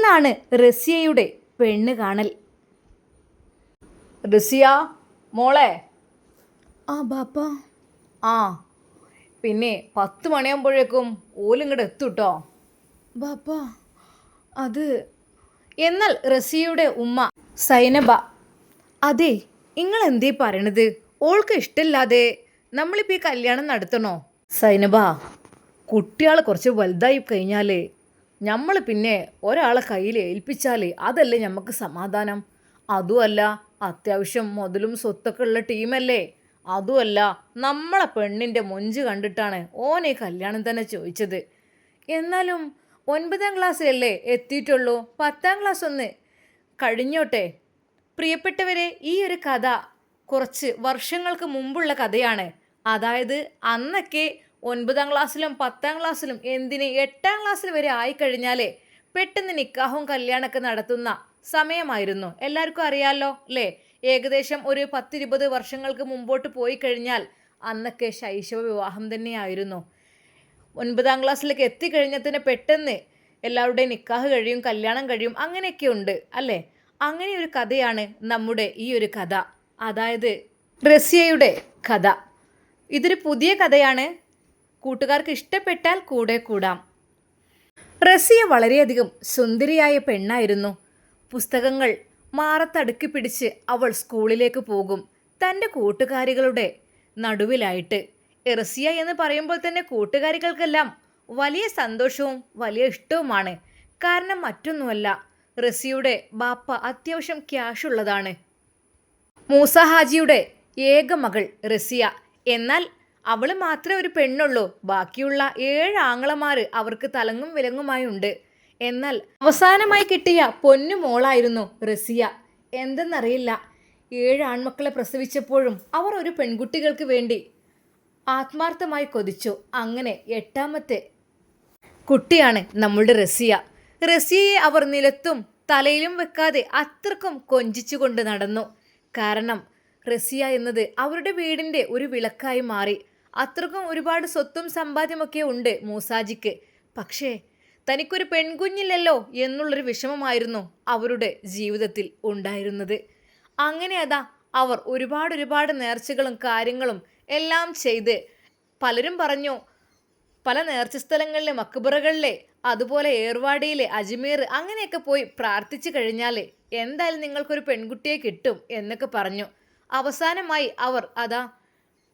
അന്നാണ് റസിയയുടെ പെണ്ണ് കാണൽ. റസിയ മോളെ. ആ ബാപ്പ. ആ പിന്നെ 10 മണിയാകുമ്പോഴേക്കും ഓലിങ്ങോട്ട് എത്തുട്ടോ ബാപ്പ. അത് എന്നാൽ റസിയയുടെ ഉമ്മ സൈനബ, അതെ നിങ്ങൾ എന്തേ പറയണത്? ഓൾക്ക് ഇഷ്ടമില്ലാതെ നമ്മളിപ്പോൾ ഈ കല്യാണം നടത്തണോ? സൈനബ, കുട്ടികൾ കുറച്ച് വലുതായി കഴിഞ്ഞാൽ നമ്മൾ പിന്നെ ഒരാളെ കയ്യിൽ ഏൽപ്പിച്ചാൽ അതല്ലേ നമുക്ക് സമാധാനം. അതുമല്ല അത്യാവശ്യം മുതലും സ്വത്തൊക്കെ ഉള്ള ടീമല്ലേ. അതുമല്ല നമ്മളെ പെണ്ണിൻ്റെ മൊഞ്ച് കണ്ടിട്ടാണ് ഓനെ കല്യാണം തന്നെ ചോദിച്ചത്. എന്നാലും 9ാം ക്ലാസ്സിലല്ലേ എത്തിയിട്ടുള്ളൂ, 10ാം ക്ലാസ് ഒന്ന് കഴിഞ്ഞോട്ടെ. പ്രിയപ്പെട്ടവരെ, ഈ ഒരു കഥ കുറച്ച് വർഷങ്ങൾക്ക് മുമ്പുള്ള കഥയാണ്. അതായത് അന്നൊക്കെ 9ാം ക്ലാസ്സിലും 10ാം ക്ലാസ്സിലും എന്തിന് 8ാം ക്ലാസ്സിൽ വരെ ആയിക്കഴിഞ്ഞാൽ പെട്ടെന്ന് നിക്കാഹും കല്യാണമൊക്കെ നടത്തുന്ന സമയമായിരുന്നു. എല്ലാവർക്കും അറിയാമല്ലോ അല്ലേ? ഏകദേശം ഒരു 10-20 വർഷങ്ങൾക്ക് മുമ്പോട്ട് പോയി കഴിഞ്ഞാൽ അന്നൊക്കെ ശൈശവ വിവാഹം തന്നെയായിരുന്നു. 9ാം ക്ലാസ്സിലേക്ക് എത്തിക്കഴിഞ്ഞാൽ തന്നെ പെട്ടെന്ന് എല്ലാവരുടെയും നിക്കാഹ് കഴിയും, കല്യാണം കഴിയും, അങ്ങനെയൊക്കെ ഉണ്ട് അല്ലേ? അങ്ങനെ ഒരു കഥയാണ് നമ്മുടെ ഈ ഒരു കഥ, അതായത് റസിയയുടെ കഥ. ഇതൊരു പുതിയ കഥയാണ്. കൂട്ടുകാർക്ക് ഇഷ്ടപ്പെട്ടാൽ കൂടെ കൂടാം. റസിയ വളരെയധികം സുന്ദരിയായ പെണ്ണായിരുന്നു. പുസ്തകങ്ങൾ മാറത്തടുക്കി പിടിച്ച് അവൾ സ്കൂളിലേക്ക് പോകും, തൻ്റെ കൂട്ടുകാരികളുടെ നടുവിലായിട്ട്. റസിയ എന്ന് പറയുമ്പോൾ തന്നെ കൂട്ടുകാരികൾക്കെല്ലാം വലിയ സന്തോഷവും വലിയ ഇഷ്ടവുമാണ്. കാരണം മറ്റൊന്നുമല്ല, റസിയുടെ ബാപ്പ അത്യാവശ്യം ക്യാഷുള്ളതാണ്. മൂസ ഹാജിയുടെ ഏക മകൾ റസിയ. എന്നാൽ അവൾ മാത്രമേ ഒരു പെണ്ണുള്ളൂ. ബാക്കിയുള്ള 7 ആങ്ങളമാർ അവർക്ക് തലങ്ങും വിലങ്ങുമായി ഉണ്ട്. എന്നാൽ അവസാനമായി കിട്ടിയ പൊന്നു മോളായിരുന്നു റസിയ. എന്തെന്നറിയില്ല, 7 ആൺമക്കളെ പ്രസവിച്ചപ്പോഴും അവർ ഒരു പെൺകുട്ടികൾക്ക് വേണ്ടി ആത്മാർത്ഥമായി കൊതിച്ചു. അങ്ങനെ 8ാമത്തെ കുട്ടിയാണ് നമ്മളുടെ റസിയ. റസിയയെ അവർ നിലത്തും തലയിലും വെക്കാതെ അത്രക്കും കൊഞ്ചിച്ചുകൊണ്ട് നടന്നു. കാരണം റസിയ എന്നത് അവരുടെ വീടിൻ്റെ ഒരു വിളക്കായി മാറി. അത്രക്കും ഒരുപാട് സ്വത്തും സമ്പാദ്യമൊക്കെ ഉണ്ട് മൂസാജിക്ക്. പക്ഷേ തനിക്കൊരു പെൺകുഞ്ഞില്ലല്ലോ എന്നുള്ളൊരു വിഷമമായിരുന്നു അവരുടെ ജീവിതത്തിൽ ഉണ്ടായിരുന്നത്. അങ്ങനെ അതാ അവർ ഒരുപാട് നേർച്ചകളും കാര്യങ്ങളും എല്ലാം ചെയ്ത്, പലരും പറഞ്ഞു പല നേർച്ച സ്ഥലങ്ങളിലെ മക്ബറകളിലെ, അതുപോലെ ഏർവാടിയിലെ അജ്മീർ അങ്ങനെയൊക്കെ പോയി പ്രാർത്ഥിച്ചു കഴിഞ്ഞാൽ എന്തായാലും നിങ്ങൾക്കൊരു പെൺകുട്ടിയെ കിട്ടും എന്നൊക്കെ പറഞ്ഞു. അവസാനമായി അവർ അതാ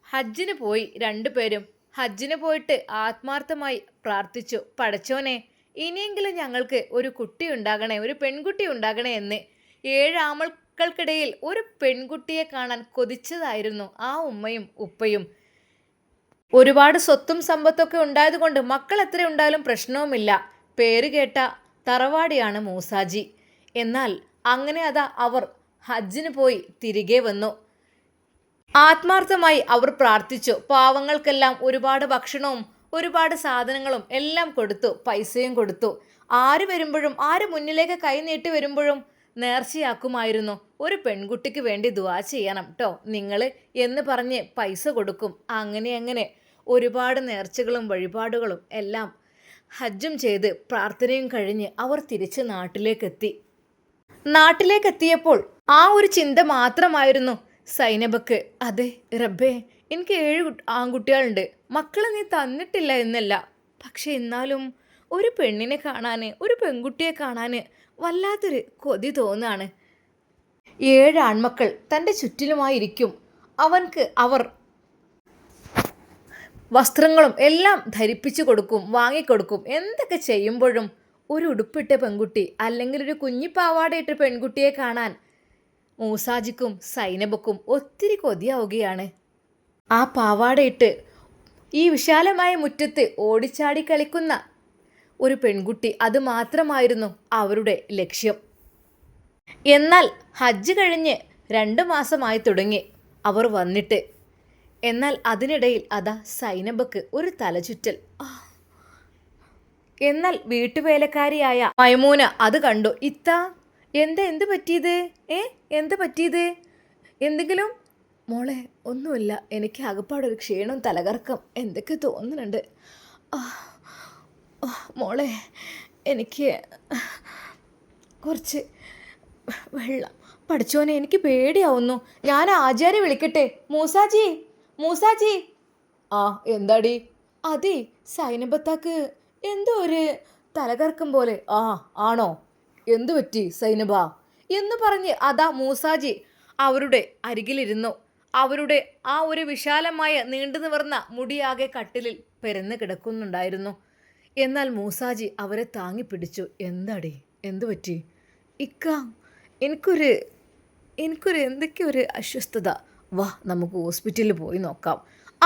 ഹജ്ജിന് പോയി. 2 പേരും ഹജ്ജിന് പോയിട്ട് ആത്മാർത്ഥമായി പ്രാർത്ഥിച്ചു, പടച്ചോനെ ഇനിയെങ്കിലും ഞങ്ങൾക്ക് ഒരു കുട്ടി ഉണ്ടാകണേ, ഒരു പെൺകുട്ടി ഉണ്ടാകണേ എന്ന്. 7 ആമക്കൾക്കിടയിൽ ഒരു പെൺകുട്ടിയെ കാണാൻ കൊതിച്ചതായിരുന്നു ആ ഉമ്മയും ഉപ്പയും. ഒരുപാട് സ്വത്തും സമ്പത്തൊക്കെ ഉണ്ടായതുകൊണ്ട് മക്കൾ എത്ര ഉണ്ടായാലും പ്രശ്നവുമില്ല. പേര് കേട്ട തറവാടിയാണ് മൂസാജി. എന്നാൽ അങ്ങനെ അതാ അവർ ഹജ്ജിന് പോയി തിരികെ വന്നു. ആത്മാർത്ഥമായി അവർ പ്രാർത്ഥിച്ചു. പാവങ്ങൾക്കെല്ലാം ഒരുപാട് ഭക്ഷണവും ഒരുപാട് സാധനങ്ങളും എല്ലാം കൊടുത്തു, പൈസയും കൊടുത്തു. ആര് വരുമ്പോഴും, ആര് മുന്നിലേക്ക് കൈ നീട്ടി വരുമ്പോഴും നേർച്ചയാക്കുമായിരുന്നു, ഒരു പെൺകുട്ടിക്ക് വേണ്ടി ദുആ ചെയ്യണം കേട്ടോ നിങ്ങൾ എന്ന് പറഞ്ഞ് പൈസ കൊടുക്കും. അങ്ങനെ ഒരുപാട് നേർച്ചകളും വഴിപാടുകളും എല്ലാം ഹജ്ജും ചെയ്ത് പ്രാർത്ഥനയും കഴിഞ്ഞ് അവർ തിരിച്ച് നാട്ടിലേക്കെത്തിയപ്പോൾ ആ ഒരു ചിന്ത മാത്രമായിരുന്നു സൈനബക്ക്. അതെ റബ്ബേ, എനിക്ക് 7 ആൺകുട്ടികളുണ്ട്, മക്കളെ നീ തന്നിട്ടില്ല എന്നല്ല, പക്ഷെ എന്നാലും ഒരു പെണ്ണിനെ കാണാൻ, ഒരു പെൺകുട്ടിയെ കാണാൻ വല്ലാത്തൊരു കൊതി തോന്നാണ്. 7 ആൺമക്കൾ തൻ്റെ ചുറ്റിലുമായിരിക്കും. അവർക്ക് അവർ വസ്ത്രങ്ങളും എല്ലാം ധരിപ്പിച്ചു കൊടുക്കും, വാങ്ങിക്കൊടുക്കും. എന്തൊക്കെ ചെയ്യുമ്പോഴും ഒരു ഉടുപ്പിട്ട പെൺകുട്ടി അല്ലെങ്കിൽ ഒരു കുഞ്ഞിപ്പാവാടയിട്ട പെൺകുട്ടിയെ കാണാൻ മൂസാജിക്കും സൈനബക്കും ഒത്തിരി കൊതിയാവുകയാണ്. ആ പാവാടയിട്ട് ഈ വിശാലമായ മുറ്റത്ത് ഓടിച്ചാടി കളിക്കുന്ന ഒരു പെൺകുട്ടി, അത് മാത്രമായിരുന്നു അവരുടെ ലക്ഷ്യം. എന്നാൽ ഹജ്ജ് കഴിഞ്ഞ് 2 മാസമായി തുടങ്ങി അവർ വന്നിട്ട്. എന്നാൽ അതിനിടയിൽ അതാ സൈനബക്ക് ഒരു തലചുറ്റൽ. എന്നാൽ വീട്ടുവേലക്കാരിയായ മൈമൂന അത് കണ്ടു. ഇത്താ എന്ത് പറ്റിയത്? എന്ത് പറ്റിയത്? എന്തെങ്കിലും? മോളെ ഒന്നുമില്ല, എനിക്ക് ആകപ്പാടൊരു ക്ഷീണം, തലകറക്കം, എന്തൊക്കെ തോന്നുന്നുണ്ട്. മോളെ എനിക്ക് കുറച്ച് വെള്ളം. പഠിച്ചോനെ, എനിക്ക് പേടിയാവുന്നു. ഞാൻ ആചാര്യ വിളിക്കട്ടെ? മൂസാജി, മൂസാജി. ആ എന്താടി? അതെ, സൈനബത്താക്ക് എന്തോ ഒരു തലകറക്കം പോലെ. ആ ആണോ? എന്തു പറ്റി സൈനബ എന്ന് പറഞ്ഞ് അതാ മൂസാജി അവരുടെ അരികിലിരുന്നു. അവരുടെ ആ ഒരു വിശാലമായ നീണ്ടു നിവർന്ന മുടിയാകെ കട്ടിലിൽ പെരന്ന് കിടക്കുന്നുണ്ടായിരുന്നു. എന്നാൽ മൂസാജി അവരെ താങ്ങി പിടിച്ചു. എന്താടി, എന്തു പറ്റി? ഇക്ക, എനിക്കൊരു എനിക്കൊരു എന്തൊക്കെയോ ഒരു അസ്വസ്ഥത. വാ നമുക്ക് ഹോസ്പിറ്റലിൽ പോയി നോക്കാം.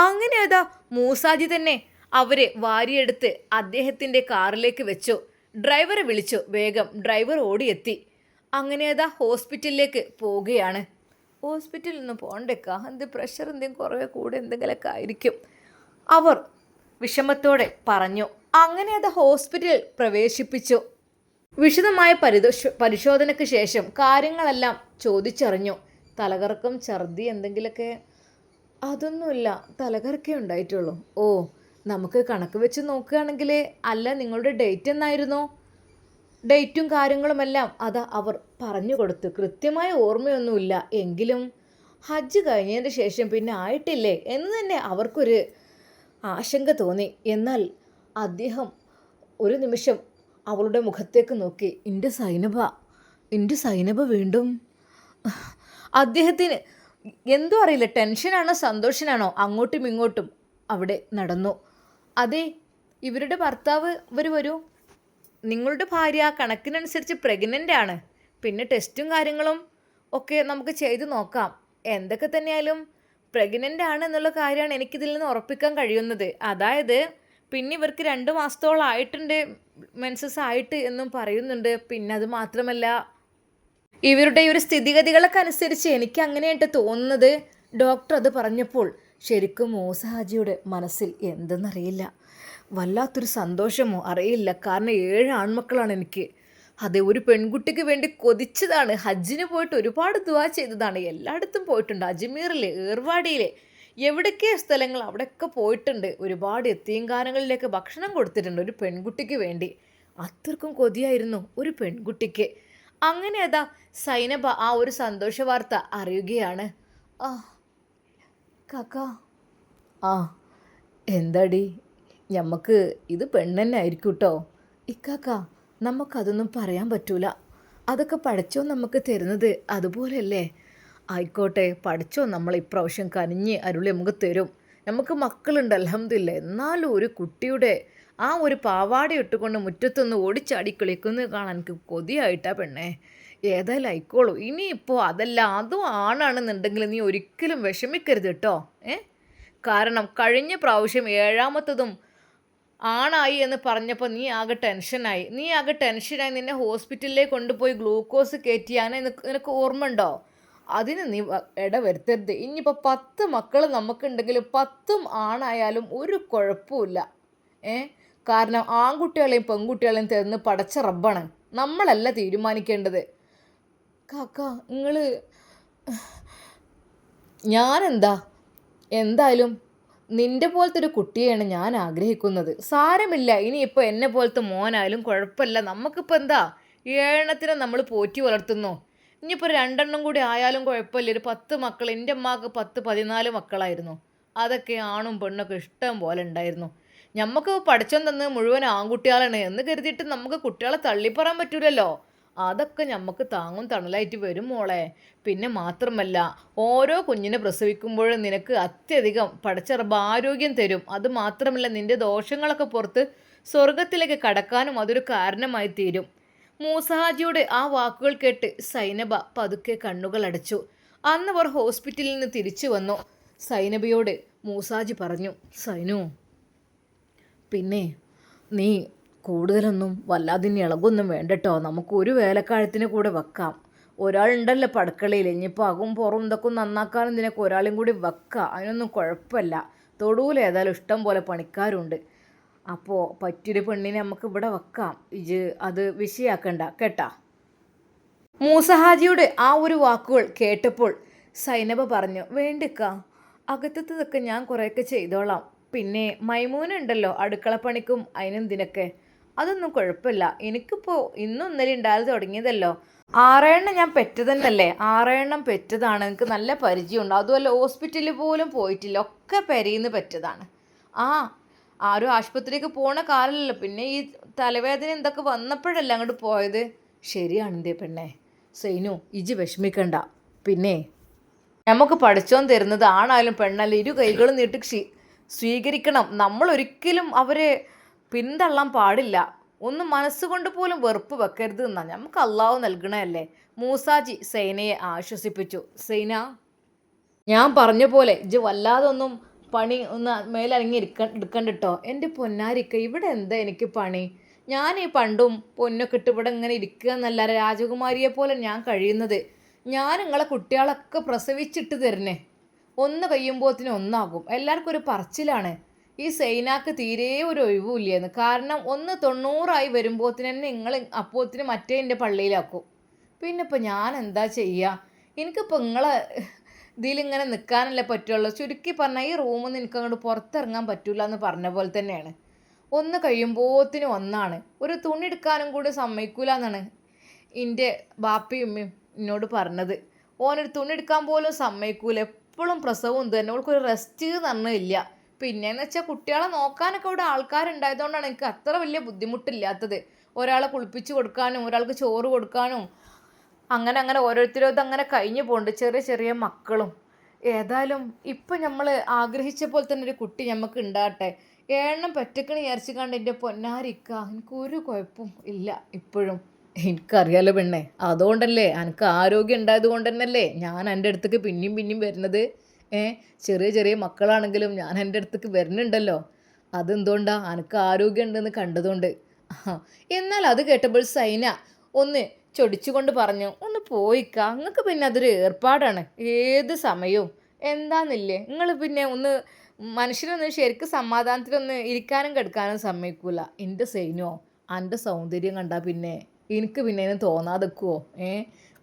അങ്ങനെ അതാ മൂസാജി തന്നെ അവരെ വാരിയെടുത്ത് അദ്ദേഹത്തിൻ്റെ കാറിലേക്ക് വെച്ചു. ഡ്രൈവറെ വിളിച്ചു. വേഗം ഡ്രൈവർ ഓടിയെത്തി. അങ്ങനെ അതാ ഹോസ്പിറ്റലിലേക്ക് പോവുകയാണ്. ഹോസ്പിറ്റലിൽ നിന്ന് പോകണ്ടേക്കാ, എന്ത് പ്രഷർ എന്തെങ്കിലും കുറേ കൂടെ എന്തെങ്കിലുമൊക്കെ ആയിരിക്കും. അവർ വിഷമത്തോടെ പറഞ്ഞു. അങ്ങനെ അത് ഹോസ്പിറ്റലിൽ പ്രവേശിപ്പിച്ചു. വിശദമായ പരിശോധനയ്ക്ക് ശേഷം കാര്യങ്ങളെല്ലാം ചോദിച്ചറിഞ്ഞു. തലകറക്കം, ഛർദി എന്തെങ്കിലുമൊക്കെ? അതൊന്നുമില്ല, തലകറക്കേ ഉണ്ടായിട്ടുള്ളൂ. ഓ, നമുക്ക് കണക്ക് വെച്ച് നോക്കുകയാണെങ്കിൽ, അല്ല നിങ്ങളുടെ ഡേറ്റ് എന്നായിരുന്നു? ഡേറ്റും കാര്യങ്ങളുമെല്ലാം അതാ അവർ പറഞ്ഞു കൊടുത്തു. കൃത്യമായ ഓർമ്മയൊന്നുമില്ല, എങ്കിലും ഹജ്ജ് കഴിഞ്ഞതിന് ശേഷം പിന്നെ ആയിട്ടില്ലേ എന്ന് തന്നെ അവർക്കൊരു ആശങ്ക തോന്നി. എന്നാൽ അദ്ദേഹം ഒരു നിമിഷം അവളുടെ മുഖത്തേക്ക് നോക്കി. എൻ്റെ സൈനബ വീണ്ടും. അദ്ദേഹത്തിന് എന്തോ അറിയില്ല, ടെൻഷനാണോ സന്തോഷനാണോ അങ്ങോട്ടും ഇങ്ങോട്ടും അവിടെ നടന്നു. അതെ, ഇവരുടെ ഭർത്താവ് വരൂ. നിങ്ങളുടെ ഭാര്യ കണക്കിനനുസരിച്ച് പ്രഗ്നൻ്റ് ആണ്. പിന്നെ ടെസ്റ്റും കാര്യങ്ങളും ഒക്കെ നമുക്ക് ചെയ്തു നോക്കാം. എന്തൊക്കെ തന്നെയായാലും പ്രഗ്നൻ്റ് ആണ് എന്നുള്ള കാര്യമാണ് എനിക്കിതിൽ നിന്ന് ഉറപ്പിക്കാൻ കഴിയുന്നത്. അതായത് പിന്നെ ഇവർക്ക് 2 മാസത്തോളം ആയിട്ടുണ്ട്, മെൻസസ് ആയിട്ട് എന്നും പറയുന്നുണ്ട്. പിന്നെ അത് മാത്രമല്ല, ഇവരുടെ ഒരു സ്ഥിതിഗതികളൊക്കെ അനുസരിച്ച് എനിക്ക് അങ്ങനെയായിട്ട് തോന്നുന്നത്. ഡോക്ടർ അത് പറഞ്ഞപ്പോൾ ശരിക്കും മൂസാജിയുടെ മനസ്സിൽ എന്തെന്നറിയില്ല, വല്ലാത്തൊരു സന്തോഷമോ അറിയില്ല. കാരണം 7 ആൺമക്കളാണ് എനിക്ക്. അതെ, ഒരു പെൺകുട്ടിക്ക് വേണ്ടി കൊതിച്ചതാണ്. ഹജ്ജിന് പോയിട്ട് ഒരുപാട് ദുആ ചെയ്തതാണ്. എല്ലായിടത്തും പോയിട്ടുണ്ട്. അജ്മീറിൽ, ഏർവാടിയിൽ, എവിടൊക്കെ സ്ഥലങ്ങൾ അവിടെയൊക്കെ പോയിട്ടുണ്ട്. ഒരുപാട് യത്തീംഖാനകളിലേക്ക് ഭക്ഷണം കൊടുത്തിട്ടുണ്ട് ഒരു പെൺകുട്ടിക്ക് വേണ്ടി. അത്രക്കും കൊതിയായിരുന്നു ഒരു പെൺകുട്ടിക്ക്. അങ്ങനെ അതാ സൈനബ ആ ഒരു സന്തോഷ വാർത്ത അറിയുകയാണ്. ആ കാക്ക. ആ എന്താടി, ഞമ്മക്ക് ഇത് പെണ്ണെന്നെ ആയിരിക്കും കേട്ടോ. ഇക്കാക്ക, നമുക്കതൊന്നും പറയാൻ പറ്റൂല. അതൊക്കെ പഠിച്ചോ നമുക്ക് തരുന്നത്, അതുപോലെയല്ലേ? ആയിക്കോട്ടെ, പഠിച്ചോ നമ്മൾ ഇപ്രാവശ്യം കനിഞ്ഞ് അരുളി നമുക്ക് തരും. നമുക്ക് മക്കളുണ്ട് അൽഹംദുലില്ലാ. എന്നാലും ഒരു കുട്ടിയുടെ ആ ഒരു പാവാട ഇട്ടുകൊണ്ട് മുറ്റത്തൊന്ന് ഓടിച്ചാടി കളിക്കുന്നത് കാണാൻ എനിക്ക് കൊതിയായിട്ടാ പെണ്ണേ. ഏതായാലും ആയിക്കോളൂ. ഇനിയിപ്പോൾ അതല്ല, അതും ആണാണെന്നുണ്ടെങ്കിൽ നീ ഒരിക്കലും വിഷമിക്കരുത് കേട്ടോ. കാരണം കഴിഞ്ഞ പ്രാവശ്യം 7ാമത്തതും ആണായി എന്ന് പറഞ്ഞപ്പോൾ നീ ആകെ ടെൻഷനായി. നിന്നെ ഹോസ്പിറ്റലിലേക്ക് കൊണ്ടുപോയി ഗ്ലൂക്കോസ് കയറ്റിയാണ് നിനക്ക് ഓർമ്മ ഉണ്ടോ? അതിന് നീ ഇടവരുത്തരുത്. ഇനിയിപ്പോൾ 10 മക്കൾ നമുക്കുണ്ടെങ്കിലും 10ഉം ആണായാലും ഒരു കുഴപ്പമില്ല. കാരണം ആൺകുട്ടികളെയും പെൺകുട്ടികളെയും തരുന്ന പടച്ച റബ്ബാണ്, നമ്മളല്ല തീരുമാനിക്കേണ്ടത്. കാക്ക, എന്തായാലും നിൻ്റെ പോലത്തെ ഒരു കുട്ടിയെയാണ് ഞാൻ ആഗ്രഹിക്കുന്നത്. സാരമില്ല, ഇനിയിപ്പോൾ എന്നെ പോലത്തെ മോനായാലും കുഴപ്പമില്ല. നമുക്കിപ്പോൾ എന്താ, 7 നമ്മൾ പോറ്റി വളർത്തുന്നു. ഇനിയിപ്പോൾ 2 കൂടി ആയാലും കുഴപ്പമില്ല. ഒരു 10 മക്കൾ. എൻ്റെ അമ്മക്ക് 14 മക്കളായിരുന്നു. അതൊക്കെ ആണും പെണ്ണൊക്കെ ഇഷ്ടം പോലെ ഉണ്ടായിരുന്നു. നമുക്ക് പഠിച്ചോൻ തന്ന് മുഴുവൻ ആൺകുട്ടികളാണ് എന്ന് കരുതിയിട്ട് നമുക്ക് കുട്ടികളെ തള്ളിപ്പറയാൻ പറ്റൂലല്ലോ. അതൊക്കെ നമുക്ക് താങ്ങും തണലായിട്ട് വരും മോളെ. പിന്നെ മാത്രമല്ല, ഓരോ കുഞ്ഞിനെ പ്രസവിക്കുമ്പോഴും നിനക്ക് അത്യധികം പടച്ചറബ് ആരോഗ്യം തരും. അത് മാത്രമല്ല, നിൻ്റെ ദോഷങ്ങളൊക്കെ പുറത്ത് സ്വർഗത്തിലേക്ക് കടക്കാനും അതൊരു കാരണമായി തീരും. മൂസാജിയുടെ ആ വാക്കുകൾ കേട്ട് സൈനബ പതുക്കെ കണ്ണുകൾ അടച്ചു. അന്ന് അവർ ഹോസ്പിറ്റലിൽ നിന്ന് തിരിച്ചു വന്നു. സൈനബയോട് മൂസാജി പറഞ്ഞു, സൈനു, പിന്നെ നീ കൂടുതലൊന്നും വല്ലാതെ ഇളകൊന്നും വേണ്ടട്ടോ. നമുക്ക് ഒരു വേലക്കാഴത്തിന് കൂടെ വെക്കാം. ഒരാളുണ്ടല്ലോ പടക്കളയിൽ. ഇനിയിപ്പോൾ അകും പുറം ഇതൊക്കെ നന്നാക്കാനും നിനക്ക് ഒരാളും കൂടി വെക്കാം. അതിനൊന്നും കുഴപ്പമില്ല. തൊടുവിൽ ഏതായാലും ഇഷ്ടം പോലെ പണിക്കാരുണ്ട്. അപ്പോൾ പറ്റിയൊരു പെണ്ണിനെ നമുക്ക് ഇവിടെ വെക്കാം. അത് വിഷയാക്കണ്ട കേട്ടാ. മൂസഹാജിയുടെ ആ ഒരു വാക്കുകൾ കേട്ടപ്പോൾ സൈനബ പറഞ്ഞു, വേണ്ടിക്ക, അകത്തതൊക്കെ ഞാൻ കുറേയൊക്കെ ചെയ്തോളാം. പിന്നെ മൈമൂനുണ്ടല്ലോ അടുക്കളപ്പണിക്കും അതിനും ഇതിനൊക്കെ. അതൊന്നും കുഴപ്പമില്ല. എനിക്കിപ്പോൾ ഇന്നും ഇന്നലെ ഉണ്ടായത് തുടങ്ങിയതല്ലോ. 6 എണ്ണം ഞാൻ പെറ്റതന്നല്ലേ, 6 എണ്ണം പെറ്റതാണ്. എനിക്ക് നല്ല പരിചയമുണ്ട്. അതുമല്ല ഹോസ്പിറ്റലിൽ പോലും പോയിട്ടില്ല, ഒക്കെ പെരയിന്ന് പെറ്റതാണ്. ആ ആരും ആശുപത്രിക്ക് പോണ കാലമല്ലല്ലോ. പിന്നെ ഈ തലവേദന എന്തൊക്കെ വന്നപ്പോഴല്ല അങ്ങോട്ട് പോയത്. ശരിയാണ് എൻ്റെ പെണ്ണെ. സൈനു ഇജ് വിഷമിക്കണ്ട. പിന്നെ നമുക്ക് പഠിച്ചോൻ തരുന്നത് ആണായാലും പെണ്ണായാലും ഇരു കൈകളും നീട്ടി സ്വീകരിക്കണം. നമ്മൾ ഒരിക്കലും അവരെ പിന്തള്ളാൻ പാടില്ല. ഒന്ന് മനസ്സുകൊണ്ട് പോലും വെറുപ്പ് വെക്കരുത് എന്നാ നമുക്ക് അള്ളാഹു നൽകണല്ലേ. മൂസാജി സൈനയെ ആശ്വസിപ്പിച്ചു. സൈന, ഞാൻ പറഞ്ഞ പോലെ ഇജ് വല്ലാതൊന്നും പണി ഒന്ന് മേലനങ്ങി എടുക്കണ്ട കേട്ടോ. എൻ്റെ പൊന്നാരിക്ക, ഇവിടെ എന്താ എനിക്ക് പണി? ഞാൻ ഈ പണ്ടും പൊന്നൊക്കെ ഇട്ട് ഇവിടെ ഇങ്ങനെ ഇരിക്കുക എന്നല്ല രാജകുമാരിയെ പോലെ ഞാൻ കഴിയുന്നത്. ഞാൻ നിങ്ങളെ കുട്ടികളൊക്കെ പ്രസവിച്ചിട്ട് തരണേ. ഒന്ന് കഴിയുമ്പോഴത്തേനും ഒന്നാകും. എല്ലാവർക്കും ഒരു പറച്ചിലാണ് ഈ സൈനാക്ക് തീരെ ഒരു ഒഴിവില്ലെന്ന്. കാരണം 90 വരുമ്പോഴത്തിന് തന്നെ നിങ്ങൾ അപ്പോഴത്തിന് മറ്റേ എൻ്റെ പള്ളിയിലാക്കും. പിന്നെ ഇപ്പം ഞാൻ എന്താ ചെയ്യുക? എനിക്കിപ്പോൾ നിങ്ങളെ ഇതിലിങ്ങനെ നിൽക്കാനല്ലേ പറ്റുള്ളൂ. ചുരുക്കി പറഞ്ഞാൽ ഈ റൂമിൽ നിന്ന് എനിക്ക് അങ്ങോട്ട് പുറത്തിറങ്ങാൻ പറ്റില്ല എന്ന് പറഞ്ഞ പോലെ തന്നെയാണ്. ഒന്ന് കഴിയുമ്പോഴത്തിനും ഒന്നാണ്. ഒരു തുണി എടുക്കാനും കൂടി സമ്മതിക്കൂല എന്നാണ് എൻ്റെ ബാപ്പയും ഉമ്മയും എന്നോട് പറഞ്ഞത്. ഓനൊരു തുണി എടുക്കാൻ പോലും സമ്മതിക്കൂല. എപ്പോഴും പ്രസവം ഇത് തന്നെ. ഓൾക്കൊരു റെസ്റ്റ് തന്നില്ല. പിന്നെയെന്ന് വെച്ചാൽ കുട്ടികളെ നോക്കാനൊക്കെ ഇവിടെ ആൾക്കാരുണ്ടായതുകൊണ്ടാണ് എനിക്ക് അത്ര വലിയ ബുദ്ധിമുട്ടില്ലാത്തത്. ഒരാളെ കുളിപ്പിച്ച് കൊടുക്കാനും ഒരാൾക്ക് ചോറ് കൊടുക്കാനും അങ്ങനെ അങ്ങനെ ഓരോരുത്തരും അങ്ങനെ കഴിഞ്ഞു പോകുന്നുണ്ട്. ചെറിയ ചെറിയ മക്കളും. ഏതായാലും ഇപ്പം നമ്മൾ ആഗ്രഹിച്ച പോലെ തന്നെ ഒരു കുട്ടി നമുക്ക് ഉണ്ടാകട്ടെ. 7 എണ്ണം പെറ്റക്കണി വിചാരിച്ചു കണ്ട് എൻ്റെ പൊന്നാരിക്ക എനിക്കൊരു കുഴപ്പവും ഇല്ല ഇപ്പോഴും. എനിക്കറിയാലോ പെണ്ണെ, അതുകൊണ്ടല്ലേ എനിക്ക് ആരോഗ്യം ഉണ്ടായത് കൊണ്ട് തന്നെയല്ലേ ഞാൻ എൻ്റെ അടുത്തേക്ക് പിന്നെയും പിന്നെയും വരുന്നത്. ചെറിയ ചെറിയ മക്കളാണെങ്കിലും ഞാൻ എൻ്റെ അടുത്തേക്ക് വരുന്നുണ്ടല്ലോ. അതെന്തുകൊണ്ടാണ്? എനിക്ക് ആരോഗ്യം ഉണ്ടെന്ന് കണ്ടതുകൊണ്ട്. എന്നാൽ അത് കേട്ടപ്പോൾ സൈന ഒന്ന് ചൊടിച്ചുകൊണ്ട് പറഞ്ഞു, ഒന്ന് പോയിക്ക, നിങ്ങൾക്ക് പിന്നെ അതൊരു ഏർപ്പാടാണ് ഏത് സമയവും. എന്താന്നില്ലേ നിങ്ങൾ പിന്നെ ഒന്ന് മനുഷ്യനൊന്ന് ശരിക്കും സമാധാനത്തിലൊന്ന് ഇരിക്കാനും കിടക്കാനും സമ്മതിക്കൂല. എൻ്റെ സൈനോ, എൻ്റെ സൗന്ദര്യം കണ്ടാൽ പിന്നെ എനിക്ക് പിന്നെ അതിന് തോന്നാതെക്കുവോ?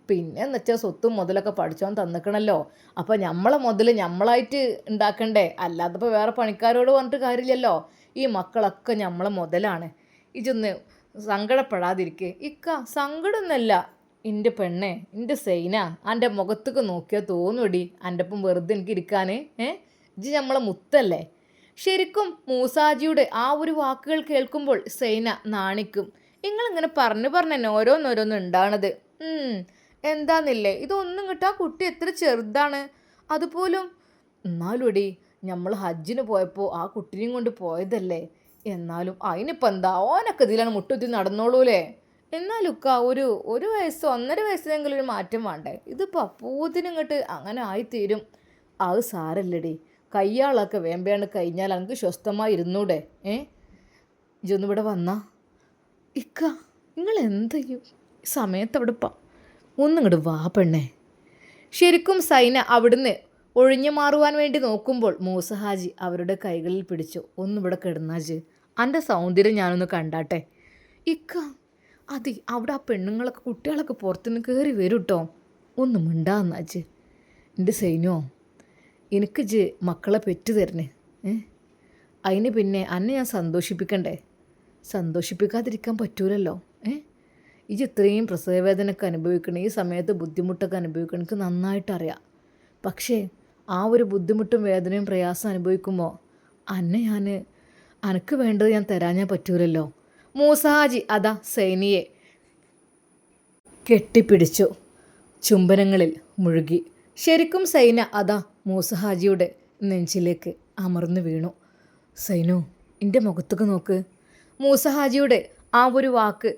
പിന്നെ എന്ന് വെച്ചാൽ സ്വത്തും മുതലൊക്കെ പഠിച്ചോൻ തന്നിക്കണല്ലോ. അപ്പോൾ നമ്മളെ മുതൽ നമ്മളായിട്ട് ഉണ്ടാക്കണ്ടേ? അല്ലാതെ ഇപ്പോൾ വേറെ പണിക്കാരോട് പറഞ്ഞിട്ട് കാര്യമില്ലല്ലോ. ഈ മക്കളൊക്കെ നമ്മളെ മുതലാണ്. ഇതൊന്ന് സങ്കടപ്പെടാതിരിക്കേ. ഇക്ക സങ്കടമൊന്നുമല്ല എൻ്റെ പെണ്ണെ, എൻ്റെ സൈന. എൻ്റെ മുഖത്തേക്ക് നോക്കിയാൽ തോന്നുടി എൻ്റെ ഒപ്പം വെറുതെ എനിക്ക് ഇരിക്കാൻ. ഇജ്ജ് നമ്മളെ മുത്തല്ലേ. ശരിക്കും മൂസാജിയുടെ ആ ഒരു വാക്കുകൾ കേൾക്കുമ്പോൾ സൈന നാണിക്കും. നിങ്ങളിങ്ങനെ പറഞ്ഞു തന്നെ ഓരോന്നോരോന്നും ഉണ്ടാണത്. എന്താന്നില്ലേ, ഇതൊന്നും കിട്ടാ കുട്ടി എത്ര ചെറുതാണ്. അതുപോലും എന്നാലുടി നമ്മൾ ഹജ്ജിന് പോയപ്പോൾ ആ കുട്ടീനെയും കൊണ്ട് പോയതല്ലേ. എന്നാലും അതിനിപ്പോൾ എന്താ, ഓനൊക്കെ ഇതിലാണ് മുട്ടുത്തി നടന്നോളൂലേ. എന്നാലുക്ക ഒരു വയസ്സോ 1.5 വയസ്സിലെങ്കിലും ഒരു മാറ്റം വേണ്ടേ? ഇതിപ്പോൾ അപ്പൂത്തിനും ഇങ്ങോട്ട് അങ്ങനെ ആയിത്തീരും. അത് സാരല്ലടി, കയ്യാളൊക്കെ വേമ്പയാണ് കഴിഞ്ഞാൽ എനിക്ക് സ്വസ്ഥമായി ഇരുന്നൂടെ. ഇജൊന്നിവിടെ വന്നാ. ഇക്ക നിങ്ങൾ എന്തെയ്യും സമയത്ത് അവിടെ ഒന്നിങ്ങോട്ട് വാ പെണ്ണേ. ശരിക്കും സൈന അവിടുന്ന് ഒഴിഞ്ഞു മാറുവാൻ വേണ്ടി നോക്കുമ്പോൾ മൂസഹാജി അവരുടെ കൈകളിൽ പിടിച്ചു. ഒന്നിവിടെ കിടന്നാജ്, എൻ്റെ സൗന്ദര്യം ഞാനൊന്ന് കണ്ടാട്ടെ. ഇക്ക അതെ, അവിടെ ആ പെണ്ണുങ്ങളൊക്കെ കുട്ടികളൊക്കെ പുറത്തുനിന്ന് കയറി വരും കേട്ടോ. ഒന്ന് മിണ്ടാന്നാജ്. എൻ്റെ സൈനോ, എനിക്ക് ജ് മക്കളെ പെറ്റു തരണേ. അതിന് പിന്നെ അന്നെ ഞാൻ സന്തോഷിപ്പിക്കണ്ടേ? സന്തോഷിപ്പിക്കാതിരിക്കാൻ പറ്റൂലല്ലോ. ഇത് ഇത്രയും പ്രസവവേദനയൊക്കെ അനുഭവിക്കണം, ഈ സമയത്ത് ബുദ്ധിമുട്ടൊക്കെ അനുഭവിക്കണം, എനിക്ക് നന്നായിട്ടറിയാം. പക്ഷേ ആ ഒരു ബുദ്ധിമുട്ടും വേദനയും പ്രയാസം അനുഭവിക്കുമ്പോൾ അന്നെ അനക്ക് വേണ്ടത് ഞാൻ തരാഞ്ഞാൽ പറ്റൂലല്ലോ. മൂസാജി അതാ സൈനിയെ കെട്ടിപ്പിടിച്ചു, ചുംബനങ്ങളിൽ മുഴുകി. ശരിക്കും സൈന അതാ മൂസഹാജിയുടെ നെഞ്ചിലേക്ക് അമർന്നു വീണു. സൈനു, എൻ്റെ മുഖത്തേക്ക് നോക്ക്. മൂസഹാജിയുടെ ആ ഒരു വാക്ക്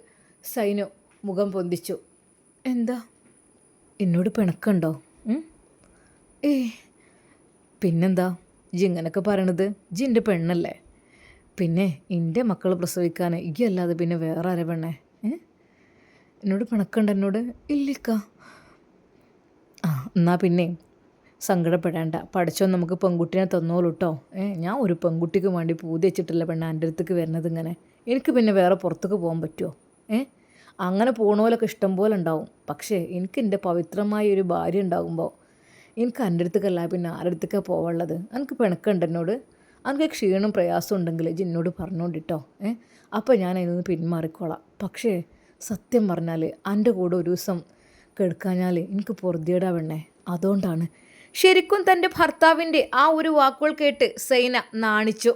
സൈനു മുഖം പൊന്തിച്ചു. എന്താ, എന്നോട് പിണക്കുണ്ടോ? പിന്നെന്താ ജി ഇങ്ങനൊക്കെ പറയണത്? ജി എൻ്റെ പെണ്ണല്ലേ. പിന്നെ എൻ്റെ മക്കൾ പ്രസവിക്കാൻ ഈ അല്ലാതെ പിന്നെ വേറെ ആരെ പെണ്ണേ? എന്നോട് പിണക്കുണ്ട് എന്നോട്? ഇല്ലിക്ക. എന്നാ പിന്നെ സങ്കടപ്പെടേണ്ട, പഠിച്ചോ നമുക്ക് പെൺകുട്ടീനെ തന്നോളൂ കേട്ടോ. ഞാൻ ഒരു പെൺകുട്ടിക്ക് വേണ്ടി പൂതി വെച്ചിട്ടില്ല പെണ്ണ എൻ്റെ അടുത്തേക്ക് വരുന്നത്. ഇങ്ങനെ എനിക്ക് പിന്നെ വേറെ പുറത്തേക്ക് പോകാൻ പറ്റുമോ? അങ്ങനെ പോകണോലൊക്കെ ഇഷ്ടം പോലെ ഉണ്ടാവും. പക്ഷേ എനിക്ക് എൻ്റെ പവിത്രമായ ഒരു ഭാര്യ ഉണ്ടാകുമ്പോൾ എനിക്ക് എൻ്റെ അടുത്തേക്കല്ല പിന്നെ ആരുടെ അടുത്തേക്കാണ് പോവാനുള്ളത്? എനിക്ക് പിണക്കുണ്ട് എന്നോട്? അനക്ക് ക്ഷീണം പ്രയാസം ഉണ്ടെങ്കിൽ എന്നോട് പറഞ്ഞോണ്ടിട്ടോ. അപ്പോൾ ഞാൻ അതിൽ പിന്മാറിക്കോളാം. പക്ഷേ സത്യം പറഞ്ഞാൽ എൻ്റെ കൂടെ ഒരു ദിവസം കെടുക്കാഞ്ഞാൽ എനിക്ക് പൊറുതിയേടാവണ്ണേ. അതുകൊണ്ടാണ്. ശരിക്കും തൻ്റെ ഭർത്താവിൻ്റെ ആ ഒരു വാക്കുകൾ കേട്ട് സൈന നാണിച്ചു.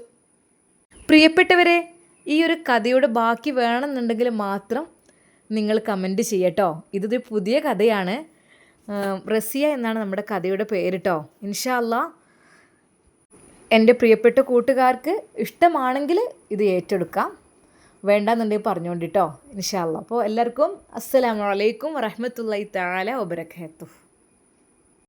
പ്രിയപ്പെട്ടവരെ, ഈ ഒരു കഥയുടെ ബാക്കി വേണമെന്നുണ്ടെങ്കിൽ മാത്രം നിങ്ങൾ കമൻറ്റ് ചെയ്യട്ടോ. ഇതൊരു പുതിയ കഥയാണ്. റസിയ എന്നാണ് നമ്മുടെ കഥയുടെ പേര് കേട്ടോ. ഇൻഷാ അല്ലാ എൻ്റെ പ്രിയപ്പെട്ട കൂട്ടുകാർക്ക് ഇഷ്ടമാണെങ്കിൽ ഇത് ഏറ്റെടുക്കാം, വേണ്ടാന്നുണ്ടെങ്കിൽ പറഞ്ഞുകൊണ്ടിട്ടോ. ഇൻഷാ അല്ലാ. അപ്പോൾ എല്ലാവർക്കും അസ്സലാമു അലൈക്കും വറഹ്മത്തുള്ളാഹി തആല വബറകാതുഹു.